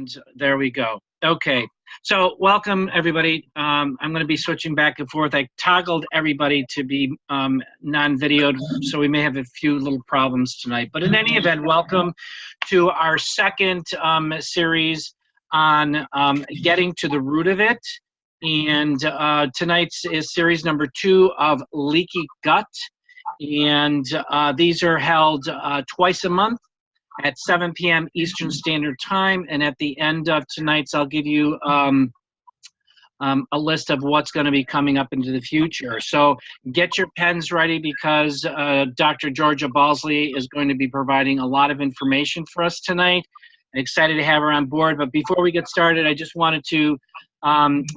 And there we go. Okay, so welcome everybody. I'm going to be switching back and forth. I toggled everybody to be non-videoed, so we may have a few little problems tonight. But in any event, welcome to our second series on getting to the root of it. And tonight's is series number 2 of Leaky Gut. And these are held twice a month at 7 p.m. Eastern Standard Time. And at the end of tonight's, I'll give you a list of what's going to be coming up into the future. So get your pens ready, because Dr. Georgia Balsley is going to be providing a lot of information for us tonight. I'm excited to have her on board. But before we get started, I just wanted to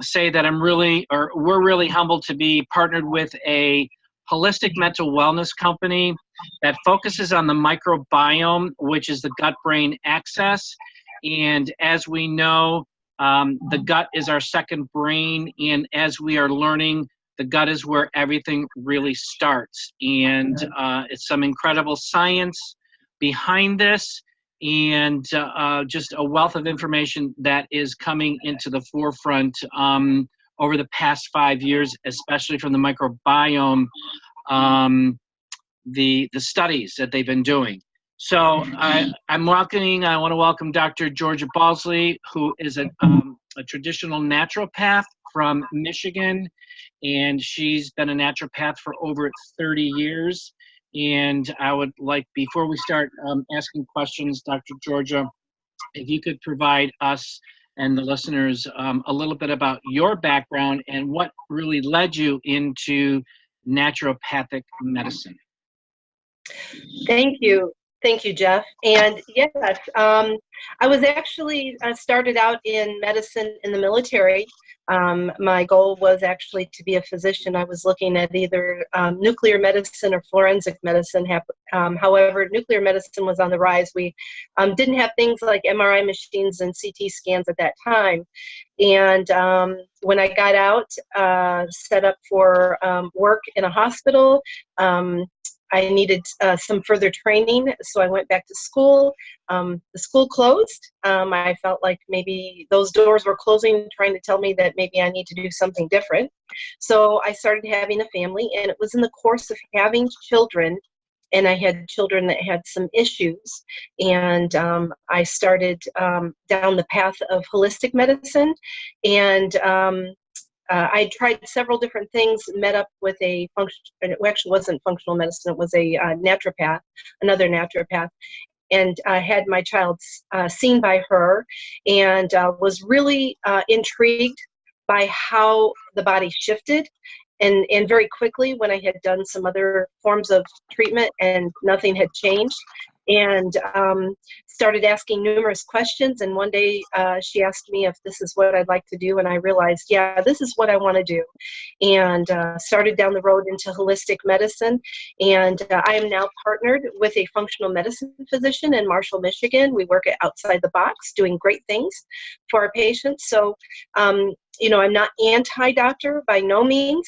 say that we're really humbled to be partnered with a holistic mental wellness company that focuses on the microbiome, which is the gut-brain axis. And as we know, the gut is our second brain. And as we are learning, the gut is where everything really starts. And it's some incredible science behind this, and just a wealth of information that is coming into the forefront over the past 5 years, especially from the microbiome, the studies that they've been doing. So I want to welcome Dr. Georgia Balsley, who is a traditional naturopath from Michigan, and she's been a naturopath for over 30 years. And I would like, before we start asking questions, Dr. Georgia, if you could provide us and the listeners a little bit about your background and what really led you into naturopathic medicine. Thank you. Thank you, Jeff. And yes, I was actually started out in medicine in the military. My goal was actually to be a physician. I was looking at either nuclear medicine or forensic medicine. However, nuclear medicine was on the rise. We didn't have things like MRI machines and CT scans at that time. And when I got out, set up for work in a hospital, I needed some further training, so I went back to school. The school closed. I felt like maybe those doors were closing, trying to tell me that maybe I need to do something different. So I started having a family, and it was in the course of having children, and I had children that had some issues, and I started down the path of holistic medicine, and I tried several different things, met up with it actually wasn't functional medicine, it was a naturopath, another naturopath, and I had my child seen by her, and was really intrigued by how the body shifted. And very quickly, when I had done some other forms of treatment and nothing had changed, and started asking numerous questions. And one day she asked me if this is what I'd like to do. And I realized, yeah, this is what I want to do. And started down the road into holistic medicine. And I am now partnered with a functional medicine physician in Marshall, Michigan. We work at Outside the Box, doing great things for our patients. So, you know, I'm not anti-doctor by no means.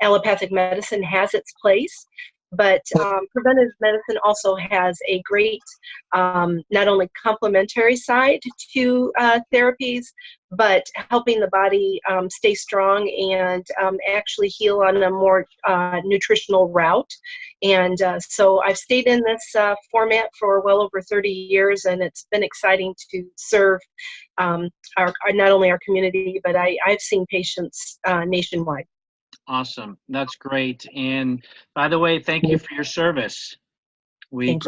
Allopathic medicine has its place. But preventive medicine also has a great, not only complementary side to therapies, but helping the body stay strong and actually heal on a more nutritional route. And so I've stayed in this format for well over 30 years, and it's been exciting to serve not only our community, but I've seen patients nationwide. Awesome. That's great. And by the way, thank you for your service. We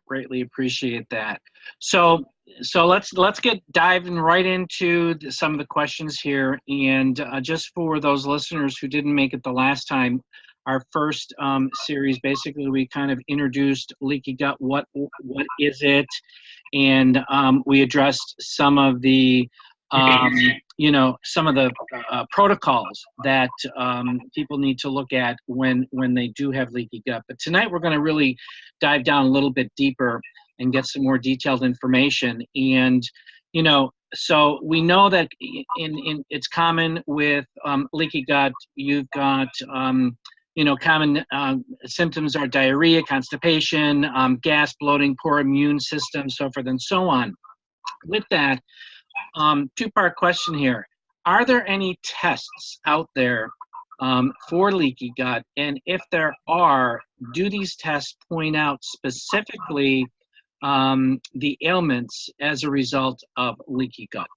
greatly appreciate that. So let's get diving right into some of the questions here. And just for those listeners who didn't make it the last time, our first series, basically we kind of introduced leaky gut. What is it? And we addressed some of the you know, some of the protocols that people need to look at when they do have leaky gut. But tonight we're going to really dive down a little bit deeper and get some more detailed information. And, you know, so we know that it's common with leaky gut. You've got, you know, common symptoms are diarrhea, constipation, gas, bloating, poor immune system, so forth and so on. with that, two-part question here. Are there any tests out there for leaky gut? And if there are, do these tests point out specifically the ailments as a result of leaky gut?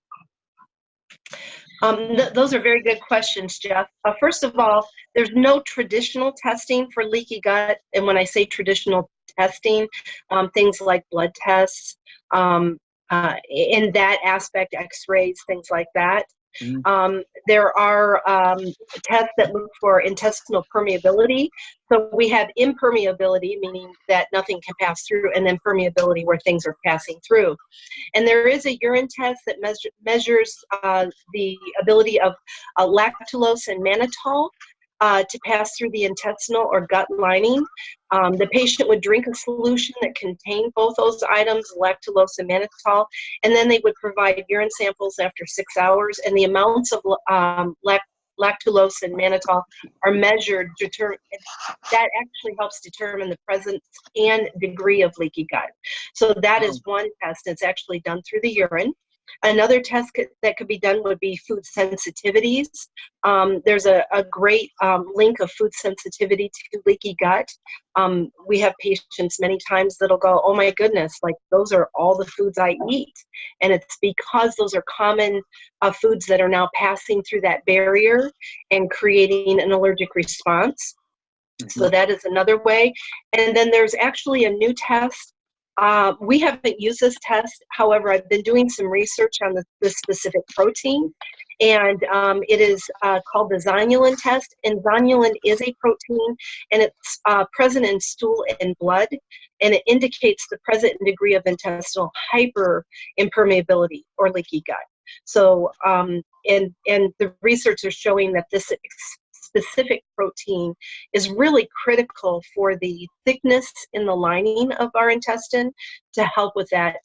Those are very good questions, Jeff. First of all, there's no traditional testing for leaky gut. And when I say traditional testing, things like blood tests, in that aspect, x-rays, things like that. There are tests that look for intestinal permeability. So we have impermeability, meaning that nothing can pass through, and then permeability, where things are passing through. And there is a urine test that measures the ability of lactulose and mannitol to pass through the intestinal or gut lining. The patient would drink a solution that contained both those items, lactulose and mannitol, and then they would provide urine samples after 6 hours, and the amounts of lactulose and mannitol are measured. That actually helps determine the presence and degree of leaky gut. So that is one test that's actually done through the urine. Another test that could be done would be food sensitivities. There's a great link of food sensitivity to leaky gut. We have patients many times that'll go, oh my goodness, like those are all the foods I eat. And it's because those are common foods that are now passing through that barrier and creating an allergic response. So that is another way. And then there's actually a new test. We haven't used this test. However, I've been doing some research on the specific protein, and it is called the zonulin test. And zonulin is a protein, and it's present in stool and blood, and it indicates the present degree of intestinal hyperimpermeability or leaky gut. So, and the research is showing that this specific protein is really critical for the thickness in the lining of our intestine to help with that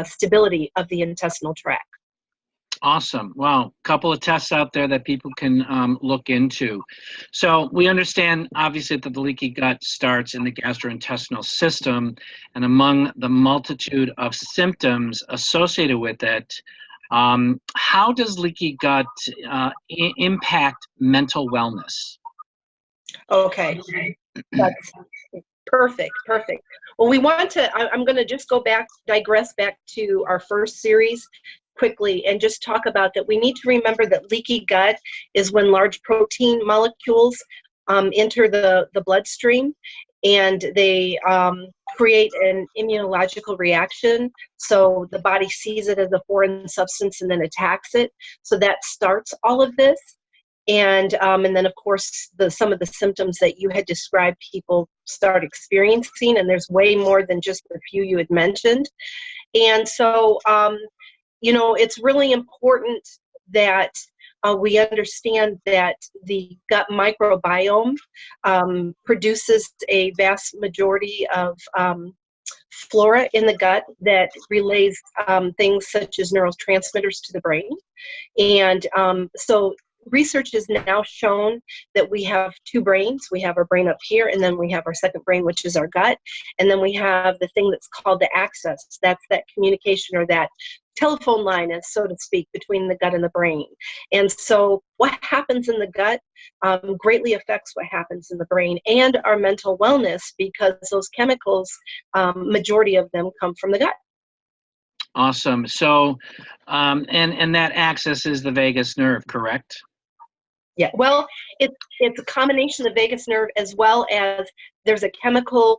stability of the intestinal tract. Awesome. Wow. A couple of tests out there that people can look into. So we understand, obviously, that the leaky gut starts in the gastrointestinal system, and among the multitude of symptoms associated with it, how does leaky gut impact mental wellness? Okay, that's perfect. Well, we want to, I'm going to just digress back to our first series quickly and just talk about that. We need to remember that leaky gut is when large protein molecules enter the bloodstream, and they create an immunological reaction. So the body sees it as a foreign substance and then attacks it. So that starts all of this. And then, of course, some of the symptoms that you had described, people start experiencing, and there's way more than just the few you had mentioned. And so, it's really important that we understand that the gut microbiome produces a vast majority of flora in the gut that relays things such as neurotransmitters to the brain. And so research has now shown that we have two brains. We have our brain up here, and then we have our second brain, which is our gut. And then we have the thing that's called the axis. That's that communication, or that telephone line, as so to speak, between the gut and the brain. And so what happens in the gut greatly affects what happens in the brain and our mental wellness, because those chemicals, majority of them come from the gut. Awesome. So, and that axis is the vagus nerve, correct? Yeah, well, it's a combination of the vagus nerve, as well as there's a chemical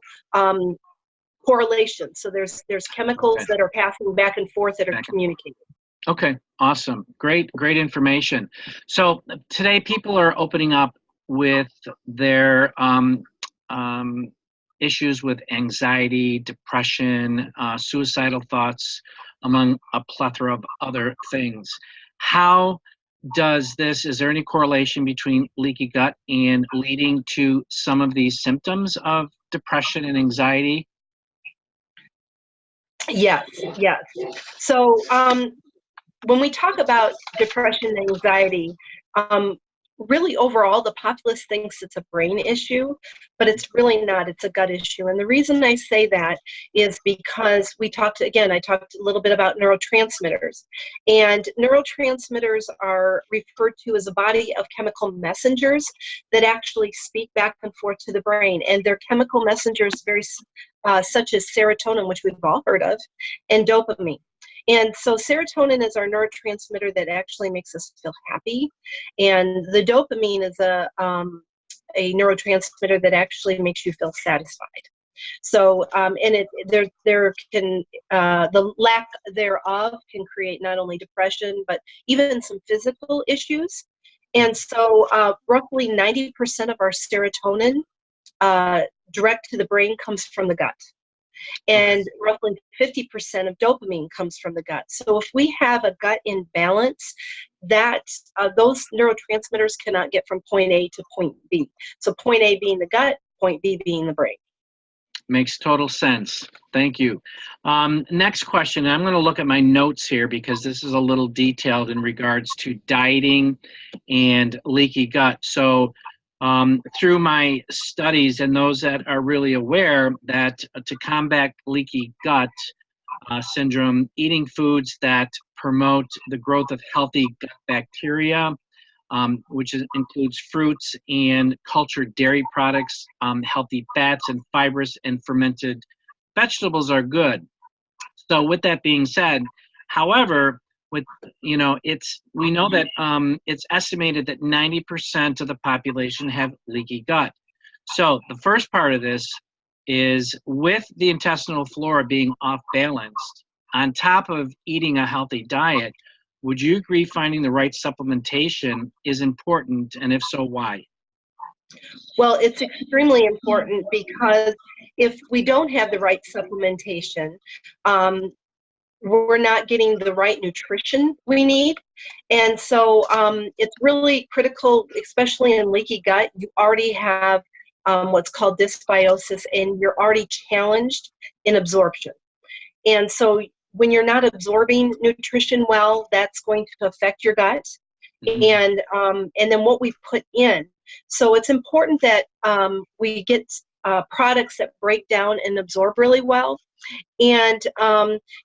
correlation. So there's chemicals that are passing back and forth that are communicating. Okay, awesome. Great information. So today people are opening up with their issues with anxiety, depression, suicidal thoughts, among a plethora of other things. How does is there any correlation between leaky gut and leading to some of these symptoms of depression and anxiety? Yes. So when we talk about depression and anxiety, really overall, the populace thinks it's a brain issue, but it's really not. It's a gut issue. And the reason I say that is because I talked a little bit about neurotransmitters. And neurotransmitters are referred to as a body of chemical messengers that actually speak back and forth to the brain. And they're chemical messengers such as serotonin, which we've all heard of, and dopamine. And so serotonin is our neurotransmitter that actually makes us feel happy, and the dopamine is a neurotransmitter that actually makes you feel satisfied. So, the lack thereof can create not only depression but even some physical issues. And so, roughly 90% of our serotonin direct to the brain comes from the gut. And roughly 50% of dopamine comes from the gut. So if we have a gut imbalance, those neurotransmitters cannot get from point A to point B. So point A being the gut, point B being the brain. Makes total sense. Thank you. Next question. I'm going to look at my notes here because this is a little detailed in regards to dieting and leaky gut. So through my studies, and those that are really aware that to combat leaky gut syndrome, eating foods that promote the growth of healthy gut bacteria, which includes fruits and cultured dairy products, healthy fats and fibrous and fermented vegetables are good. So with that being said, however, we know that it's estimated that 90% of the population have leaky gut. So the first part of this is, with the intestinal flora being off balanced, on top of eating a healthy diet, would you agree finding the right supplementation is important, and if so, why? Well, it's extremely important because if we don't have the right supplementation, we're not getting the right nutrition we need. And so it's really critical, especially in leaky gut. You already have what's called dysbiosis, and you're already challenged in absorption. And so when you're not absorbing nutrition well, that's going to affect your gut. Mm-hmm. And then what we put in. So it's important that we get products that break down and absorb really well. And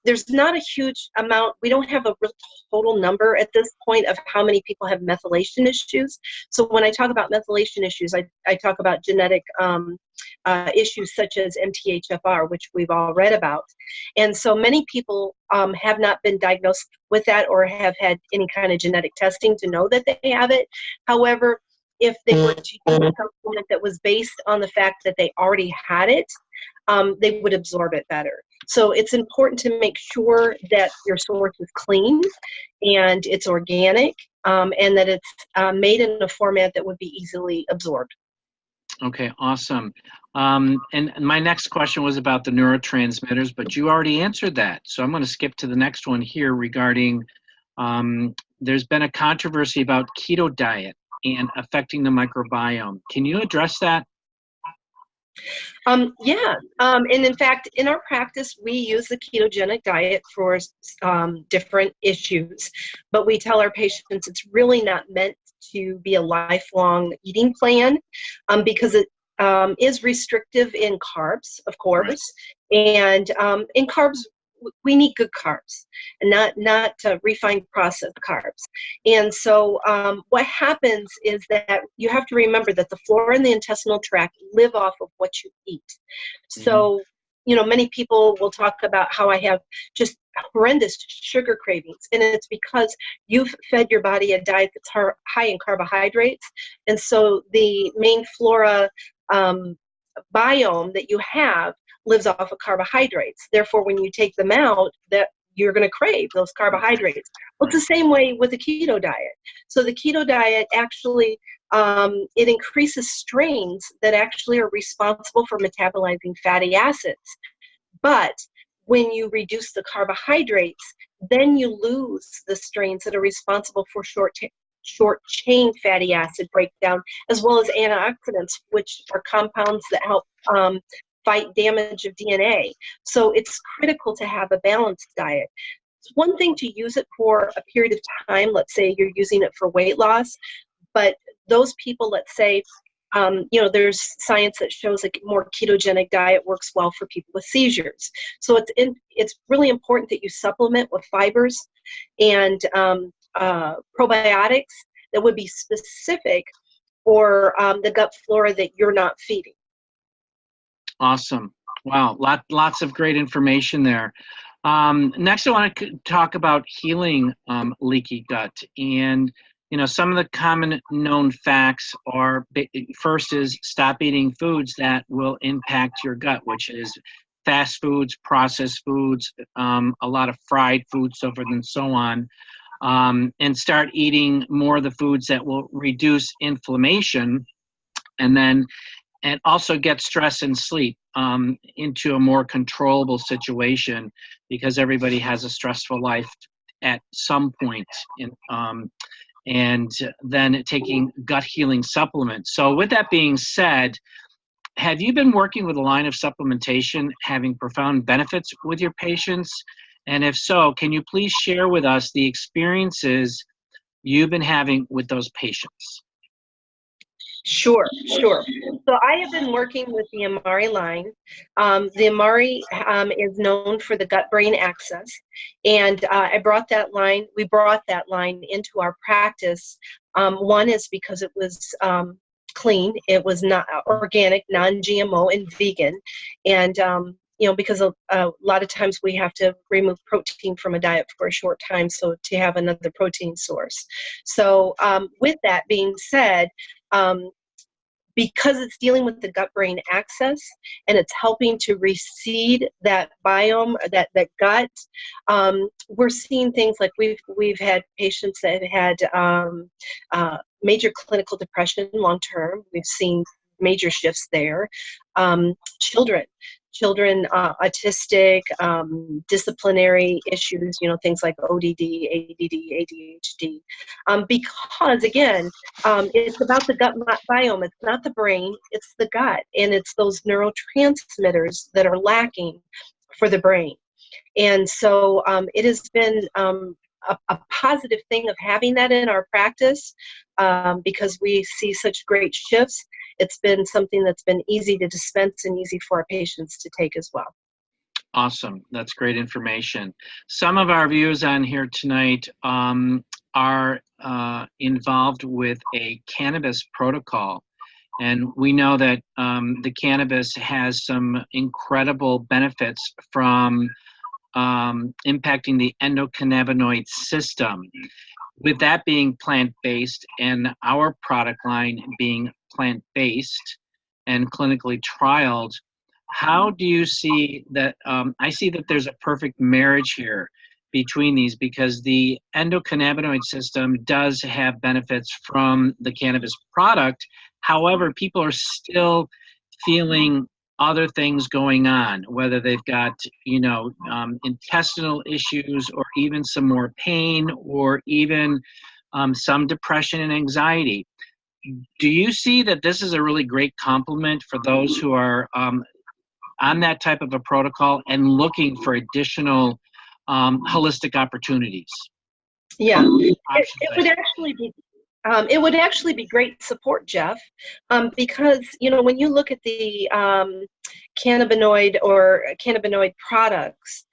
there's not a huge amount. We don't have a real total number at this point of how many people have methylation issues. So when I talk about methylation issues, I talk about genetic issues such as MTHFR, which we've all read about. And so many people have not been diagnosed with that or have had any kind of genetic testing to know that they have it. However, if they were to use a supplement that was based on the fact that they already had it, they would absorb it better. So it's important to make sure that your source is clean and it's organic, and that it's made in a format that would be easily absorbed. Okay, awesome. And my next question was about the neurotransmitters, but you already answered that. So I'm going to skip to the next one here regarding there's been a controversy about keto diet and affecting the microbiome. Can you address that? And in fact, in our practice, we use the ketogenic diet for different issues, but we tell our patients it's really not meant to be a lifelong eating plan, because it is restrictive in carbs, of course, and in carbs, we need good carbs and not refined processed carbs. And so what happens is that you have to remember that the flora and the intestinal tract live off of what you eat. So, many people will talk about how I have just horrendous sugar cravings, and it's because you've fed your body a diet that's high in carbohydrates. And so the main flora biome that you have lives off of carbohydrates. Therefore, when you take them out, that you're going to crave those carbohydrates. Well, it's the same way with the keto diet. So the keto diet actually, it increases strains that actually are responsible for metabolizing fatty acids. But when you reduce the carbohydrates, then you lose the strains that are responsible for short chain fatty acid breakdown, as well as antioxidants, which are compounds that help fight damage of DNA. So it's critical to have a balanced diet. It's one thing to use it for a period of time. Let's say you're using it for weight loss, but those people, let's say, there's science that shows a more ketogenic diet works well for people with seizures. So it's really important that you supplement with fibers and probiotics that would be specific for the gut flora that you're not feeding. Awesome. Wow. Lots of great information there. Next, I want to talk about healing leaky gut. And some of the common known facts are, first is stop eating foods that will impact your gut, which is fast foods, processed foods, a lot of fried foods, so forth and so on. And start eating more of the foods that will reduce inflammation, and also get stress and sleep into a more controllable situation, because everybody has a stressful life at some point and then taking gut healing supplements. So with that being said, have you been working with a line of supplementation having profound benefits with your patients? And if so, can you please share with us the experiences you've been having with those patients? Sure. So I have been working with the Amari line. The Amari is known for the gut-brain axis, and we brought that line into our practice. One is because it was clean, it was not organic, non-GMO, and vegan, and because a lot of times we have to remove protein from a diet for a short time, so to have another protein source. So with that being said, because it's dealing with the gut-brain axis and it's helping to reseed that biome, that gut, we're seeing things like we've had patients that had major clinical depression long-term. We've seen major shifts there. Children, autistic, disciplinary issues, things like ODD, ADD, ADHD, because again, it's about the gut biome. It's not the brain, it's the gut, and it's those neurotransmitters that are lacking for the brain. And so it has been a positive thing of having that in our practice, because we see such great shifts. It's been something that's been easy to dispense and easy for our patients to take as well. Awesome. That's great information. Some of our viewers on here tonight are involved with a cannabis protocol. And we know that the cannabis has some incredible benefits from impacting the endocannabinoid system. With that being plant-based and our product line being plant-based and clinically trialed, how do you see that? I see that there's a perfect marriage here between these, because the endocannabinoid system does have benefits from the cannabis product. However, people are still feeling other things going on, whether they've got, intestinal issues, or even some more pain, or even some depression and anxiety. Do you see that this is a really great complement for those who are on that type of a protocol and looking for additional holistic opportunities? Yeah, it would actually be great support, Jeff, because when you look at the cannabinoid products,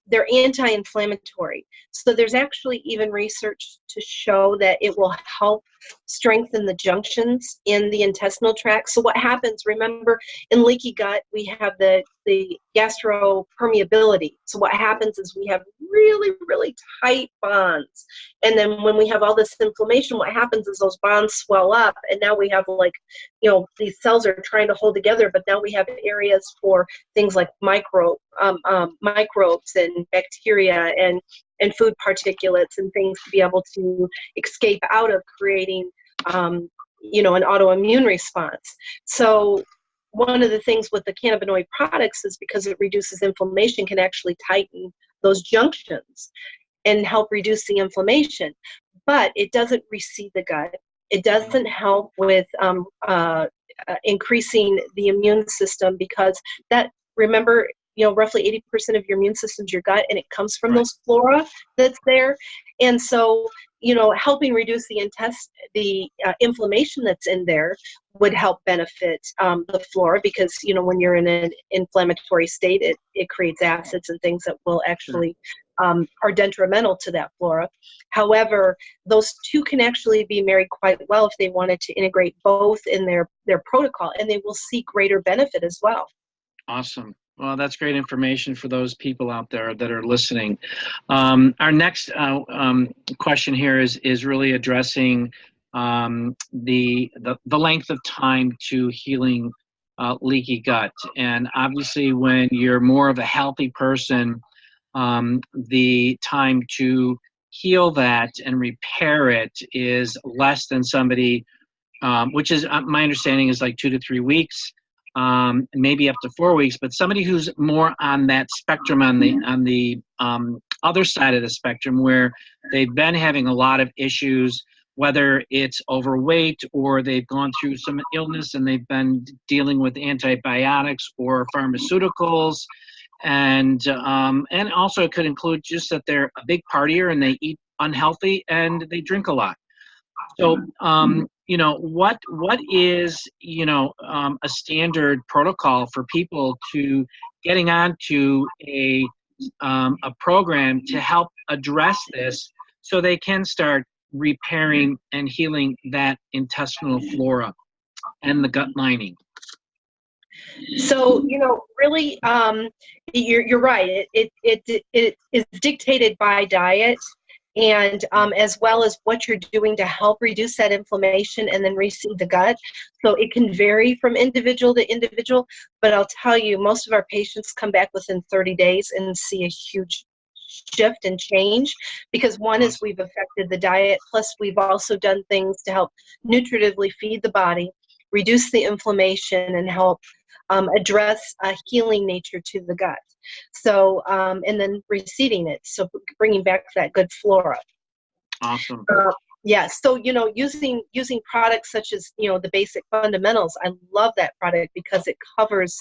they're anti-inflammatory. So there's actually even research to show that it will help strengthen the junctions in the intestinal tract. So what happens, remember, in leaky gut, we have the gastropermeability. So what happens is we have really, really tight bonds. And then when we have all this inflammation, what happens is those bonds swell up, and now we have these cells are trying to hold together, but now we have areas for things like microbes and bacteria and food particulates and things to be able to escape out of, creating an autoimmune response. So one of the things with the cannabinoid products is, because it reduces inflammation, can actually tighten those junctions and help reduce the inflammation. But it doesn't reseed the gut. It doesn't help with increasing the immune system, because remember, roughly 80% of your immune system is your gut, and it comes from those flora that's there. And so helping reduce the inflammation that's in there would help benefit the flora, because when you're in an inflammatory state, it creates acids and things that will actually are detrimental to that flora. However, those two can actually be married quite well if they wanted to integrate both in their protocol, and they will see greater benefit as well. Awesome. Well, that's great information for those people out there that are listening. Our next question here is really addressing the length of time to healing leaky gut. And obviously, when you're more of a healthy person, the time to heal that and repair it is less than somebody, which is my understanding is like 2 to 3 weeks. Maybe up to 4 weeks, but somebody who's more on that spectrum, on the other side of the spectrum, where they've been having a lot of issues, whether it's overweight or they've gone through some illness and they've been dealing with antibiotics or pharmaceuticals, and also it could include just that they're a big partier and they eat unhealthy and they drink a lot. So, what is, a standard protocol for people to getting onto a program to help address this so they can start repairing and healing that intestinal flora and the gut lining? So, really, you're right. It is dictated by diet, and as well as what you're doing to help reduce that inflammation and then reseed the gut. So it can vary from individual to individual, but I'll tell you, most of our patients come back within 30 days and see a huge shift and change, because one is we've affected the diet, plus we've also done things to help nutritively feed the body, reduce the inflammation, and help address a healing nature to the gut. So, and then reseeding it, so bringing back that good flora. Awesome. Yeah, so, using products such as, the Basic Fundamentals, I love that product because it covers,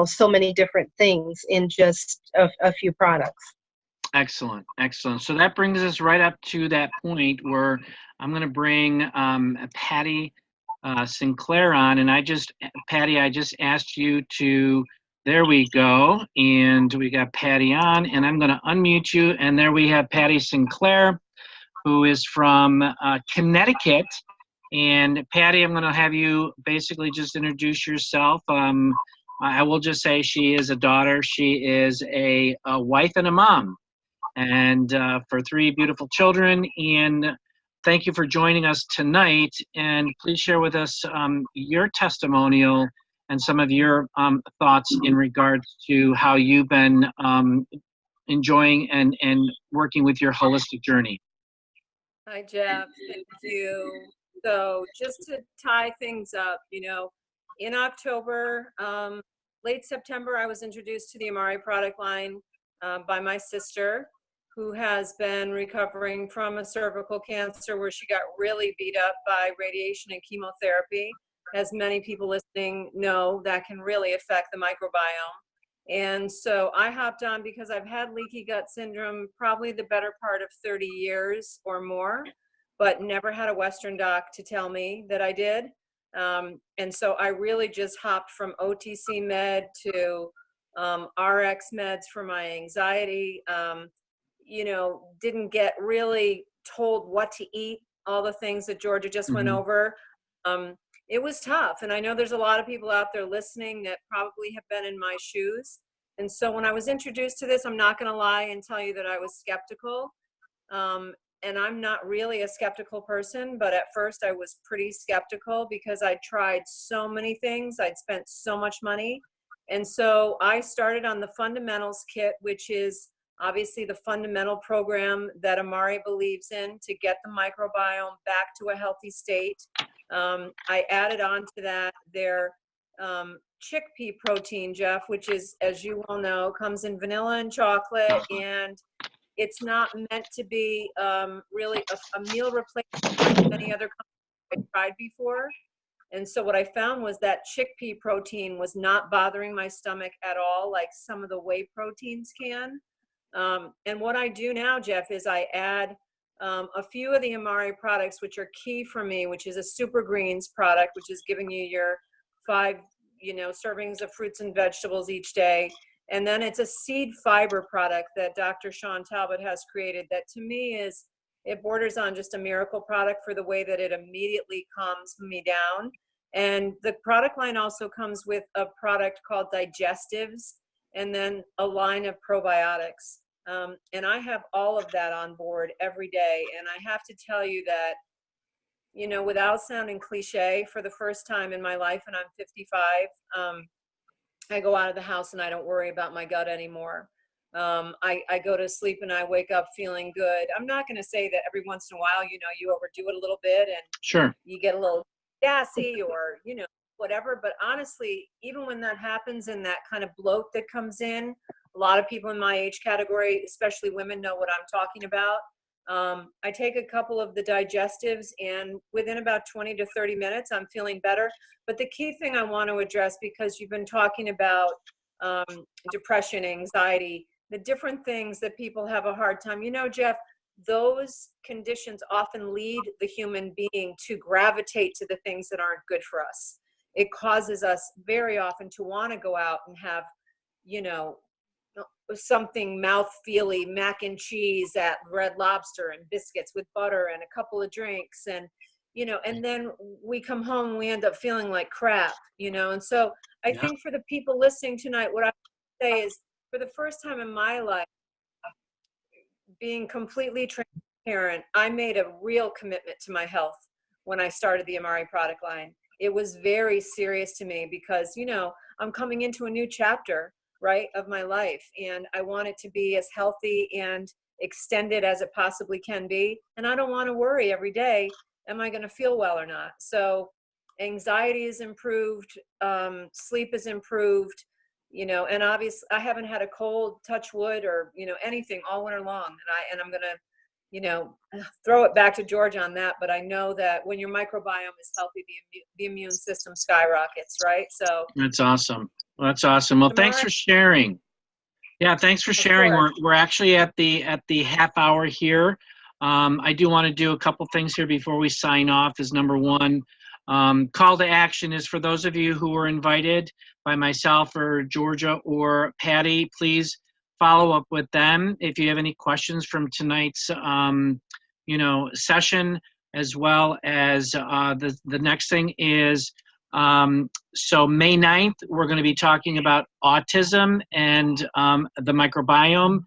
so many different things in just a few products. Excellent, excellent. So that brings us right up to that point where I'm going to bring Patti Sinclair on, and Patti, I just asked you to, there we go, and we got Patti on, and I'm going to unmute you, and there we have Patti Sinclair, who is from Connecticut. And Patti, I'm going to have you basically just introduce yourself. I will just say she is a daughter, she is a wife and a mom, and for 3 beautiful children. And thank you for joining us tonight, and please share with us your testimonial and some of your thoughts in regards to how you've been enjoying and working with your holistic journey. Hi, Jeff. Thank you. So just to tie things up, in October, late September, I was introduced to the Amari product line by my sister, who has been recovering from a cervical cancer where she got really beat up by radiation and chemotherapy. As many people listening know, that can really affect the microbiome. And so I hopped on because I've had leaky gut syndrome probably the better part of 30 years or more, but never had a Western doc to tell me that I did. And so I really just hopped from OTC med to RX meds for my anxiety. Didn't get really told what to eat, all the things that Georgia just went over. It was tough. And I know there's a lot of people out there listening that probably have been in my shoes. And so when I was introduced to this, I'm not going to lie and tell you that I was skeptical. And I'm not really a skeptical person, but at first I was pretty skeptical because I tried so many things. I'd spent so much money. And so I started on the Fundamentals kit, which is obviously the fundamental program that Amari believes in to get the microbiome back to a healthy state. I added on to that their chickpea protein, Jeff, which is, as you all know, comes in vanilla and chocolate, and it's not meant to be really a meal replacement like many other companies I tried before. And so what I found was that chickpea protein was not bothering my stomach at all, like some of the whey proteins can. And what I do now, Jeff, is I add a few of the Amari products, which are key for me, which is a super greens product, which is giving you your 5, servings of fruits and vegetables each day. And then it's a seed fiber product that Dr. Sean Talbot has created that to me it borders on just a miracle product for the way that it immediately calms me down. And the product line also comes with a product called Digestives and then a line of probiotics. And I have all of that on board every day. And I have to tell you that, without sounding cliche, for the first time in my life, and I'm 55, I go out of the house and I don't worry about my gut anymore. I go to sleep and I wake up feeling good. I'm not going to say that every once in a while, you overdo it a little bit and Sure. you get a little gassy or, whatever. But honestly, even when that happens and that kind of bloat that comes in, a lot of people in my age category, especially women, know what I'm talking about. I take a couple of the digestives and within about 20 to 30 minutes, I'm feeling better. But the key thing I want to address, because you've been talking about depression, anxiety, the different things that people have a hard time. Jeff, those conditions often lead the human being to gravitate to the things that aren't good for us. It causes us very often to want to go out and have, something mouth-feely, mac and cheese at Red Lobster and biscuits with butter and a couple of drinks. And, and then we come home and we end up feeling like crap, And so I think for the people listening tonight, what I would say is, for the first time in my life, being completely transparent, I made a real commitment to my health when I started the Amari product line. It was very serious to me because, I'm coming into a new chapter, right, of my life. And I want it to be as healthy and extended as it possibly can be. And I don't want to worry every day, am I going to feel well or not? So anxiety is improved, sleep is improved, and obviously I haven't had a cold, touch wood, or, anything all winter long. And I'm going to, throw it back to George on that. But I know that when your microbiome is healthy, the immune system skyrockets, right? So That's awesome. That's awesome. Well, thanks for sharing. Yeah, thanks for sharing. We're actually at the half hour here. I do want to do a couple things here before we sign off. Is number one, call to action is for those of you who were invited by myself or Georgia or Patti, please follow up with them if you have any questions from tonight's session, as well as the next thing is so May 9th, we're going to be talking about autism and the microbiome.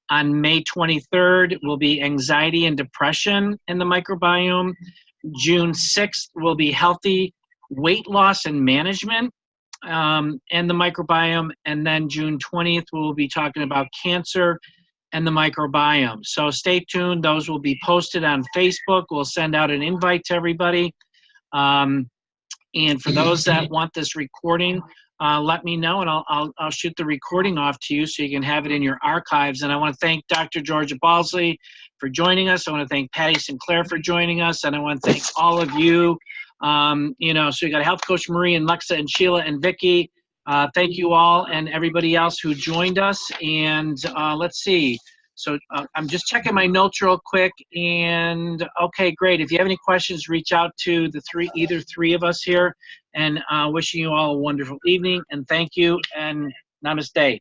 On May 23rd will be anxiety and depression and the microbiome. June 6th will be healthy weight loss and management and the microbiome. And then June 20th, we'll be talking about cancer and the microbiome. So stay tuned. Those will be posted on Facebook. We'll send out an invite to everybody. And for those that want this recording, let me know, and I'll shoot the recording off to you so you can have it in your archives. And I want to thank Dr. Georgia Balsley for joining us. I want to thank Patti Sinclair for joining us, and I want to thank all of you. So you got Health Coach Marie and Lexa and Sheila and Vicky. Thank you all and everybody else who joined us. And let's see. So I'm just checking my notes real quick. And okay, great. If you have any questions, reach out to either three of us here. And wishing you all a wonderful evening. And thank you. And namaste.